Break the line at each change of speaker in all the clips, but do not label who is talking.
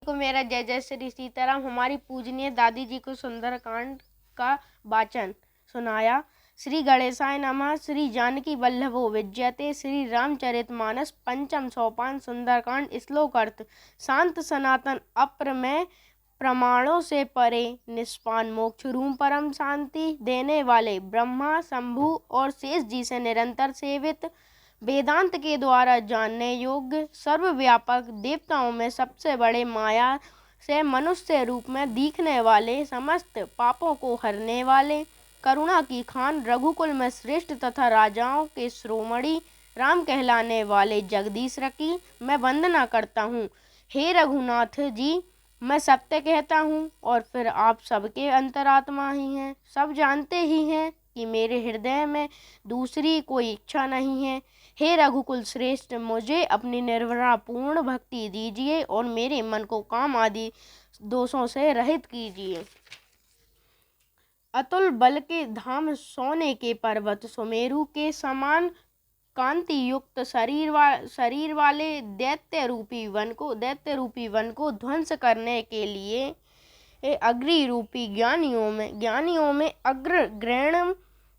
को मेरा जय जय श्री सीताराम। हमारी पूजनीय दादी जी को सुंदरकांड का वाचन सुनाया। श्री गणेशाय नमः। श्री जानकी वल्लभो विजयते। श्री रामचरितमानस पंचम सोपान सुंदरकांड। श्लोक अर्थ। शांत सनातन अप्रमेय प्रमाणों से परे निष्पान मोक्ष रूप परम शांति देने वाले ब्रह्मा शंभु और शेष जी से निरंतर सेवित वेदांत के द्वारा जानने योग्य सर्वव्यापक देवताओं में सबसे बड़े माया से मनुष्य रूप में दिखने वाले समस्त पापों को हरने वाले करुणा की खान रघुकुल में श्रेष्ठ तथा राजाओं के शिरोमणि राम कहलाने वाले जगदीश की मैं वंदना करता हूँ। हे रघुनाथ जी, मैं सत्य कहता हूँ और फिर आप सबके अंतरात्मा ही हैं। सब जानते ही हैं कि मेरे हृदय में दूसरी कोई इच्छा नहीं है। हे रघुकुल श्रेष्ठ, मुझे अपनी निर्भरा पूर्ण भक्ति दीजिए और मेरे मन को काम आदि दोषों से रहित कीजिए। अतुल बल के धाम सोने के पर्वत सुमेरु के समान कांति युक्त शरीर वाले दैत्य रूपी वन को ध्वंस करने के लिए अग्नि रूपी ज्ञानियों में अग्रगण्य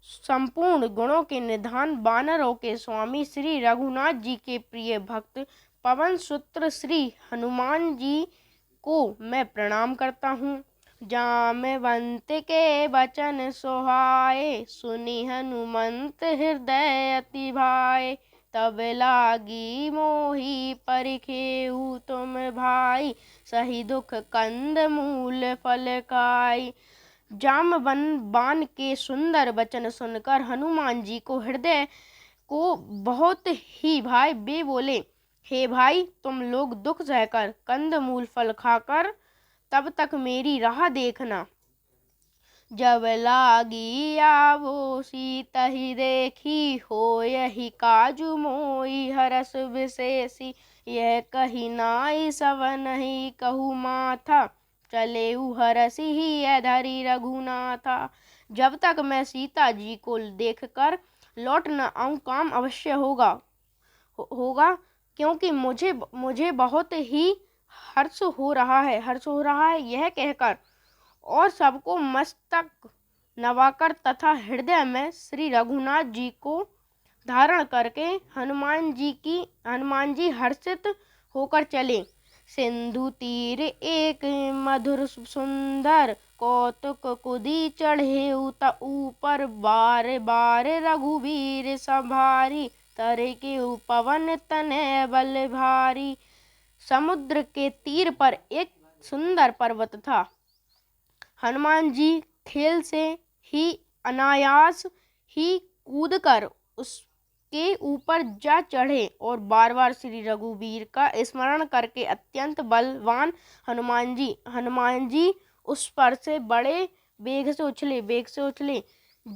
संपूर्ण गुणों के निधान वानरों के स्वामी श्री रघुनाथ जी के प्रिय भक्त पवन सुत्र श्री हनुमान जी को मैं प्रणाम करता हूँ। जामवंत के वचन सोहाए, सुनी हनुमंत हृदय अति भाए। तब लागी मोही परिखेहु तुम भाई, सही दुख कंद मूल फल खाई। जामवन के सुंदर वचन सुनकर हनुमान जी को हृदय को बहुत ही भाई वे बोले, हे भाई, तुम लोग दुख सहकर कंद मूल फल खाकर तब तक मेरी राह देखना। जब लागी आवो सीता ही देखी, हो यही काजू मोई हरस विशेषी। यह कही नाई सब नहीं कहू माथा, चले हरसी ही धरी रघुनाथा। जब तक मैं सीता जी को देखकर लौट न आऊं काम अवश्य होगा, क्योंकि मुझे बहुत ही हर्ष हो रहा है। यह कहकर और सबको मस्तक नवाकर तथा हृदय में श्री रघुनाथ जी को धारण करके हनुमान जी हर्षित होकर चले। सिंधु तीर एक मधुर सुंदर, कौतुक कुदी चढ़े ऊपर बार बार रघुवीर संभारी। तरे के पवन तनय बल भारी। समुद्र के तीर पर एक सुंदर पर्वत था। हनुमान जी खेल से ही अनायास ही कूदकर उसके ऊपर जा चढ़े और बार बार श्री रघुवीर का स्मरण करके अत्यंत बलवान हनुमान जी उस पर से बड़े वेग से उछले।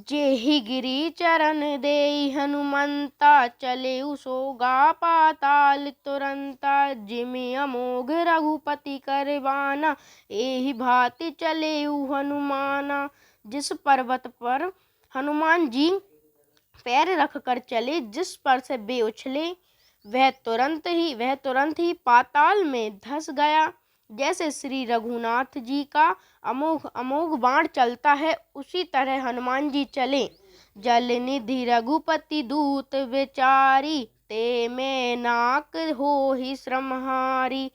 जेहि गिरि चरण देई हनुमंता, चले सोगा पाताल तुरंता। जिमि अमोघ रघुपति करवाना, एहि भांति चले हनुमाना। जिस पर्वत पर हनुमान जी पैर रखकर चले, जिस पर से वे उछले, वह तुरंत ही पाताल में धंस गया। जैसे श्री रघुनाथ जी का अमोघ बाण चलता है, उसी तरह हनुमान जी चले। जल निधि रघुपति दूत विचारी, ते में नाक हो ही श्रमहारी।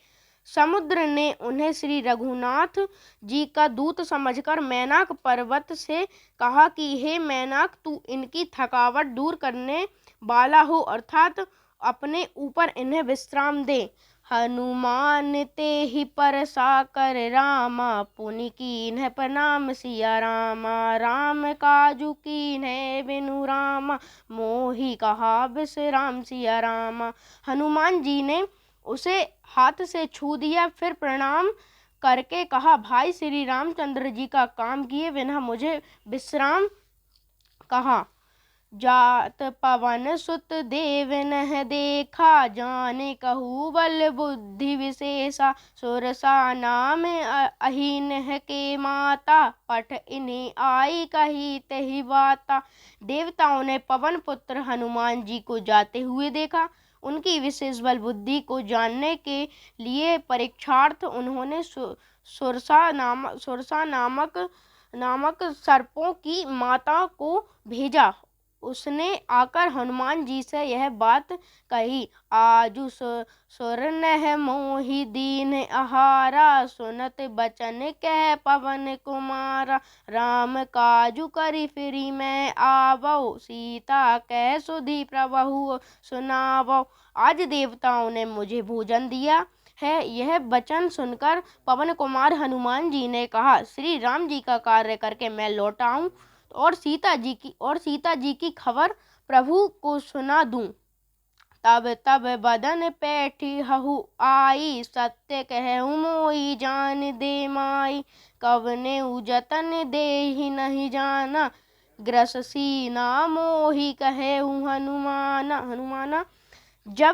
समुद्र ने उन्हें श्री रघुनाथ जी का दूत समझकर मैनाक पर्वत से कहा कि हे मैनाक, तू इनकी थकावट दूर करने वाला हो, अर्थात अपने ऊपर इन्हें विश्राम दे। हनुमान ते ही परसा कर रामा, पुनि कीन्ह प्रणाम सिया रामा। राम काजू कीन्ह बिनु रामा, मोहि कहा विश्राम सिया रामा। हनुमान जी ने उसे हाथ से छू दिया, फिर प्रणाम करके कहा, भाई श्री रामचंद्र जी का काम किए बिना मुझे विश्राम कहा। जात पवन सुत देव नह देखा, जाने कहू बल बुद्धि विशेषा। सुरसा नाम अहीन के माता, पठ इन्हें आई कही तही बाता। देवताओं ने पवन पुत्र हनुमान जी को जाते हुए देखा। उनकी विशेष बल बुद्धि को जानने के लिए परीक्षार्थ उन्होंने सुरसा नामक सर्पों की माता को भेजा। उसने आकर हनुमान जी से यह बात कही। आजु सुरनह मोहि दीन आहारा, सुनत बचन कह पवन कुमारा। राम काजु करि फिरि मैं आवौ, सीता कह सुधि प्रभु सुनावौ। आज देवताओं ने मुझे भोजन दिया है। यह वचन सुनकर पवन कुमार हनुमान जी ने कहा, श्री राम जी का कार्य करके मैं लौट आऊं और सीता जी की खबर प्रभु को सुना दूं। तब बदन पैठी हहु आई, सत्य कहूँ मोहि जान दे माई। कवने जतन देहि नहीं जाना, ग्रससी ना मोहि कहेहु हनुमाना। जब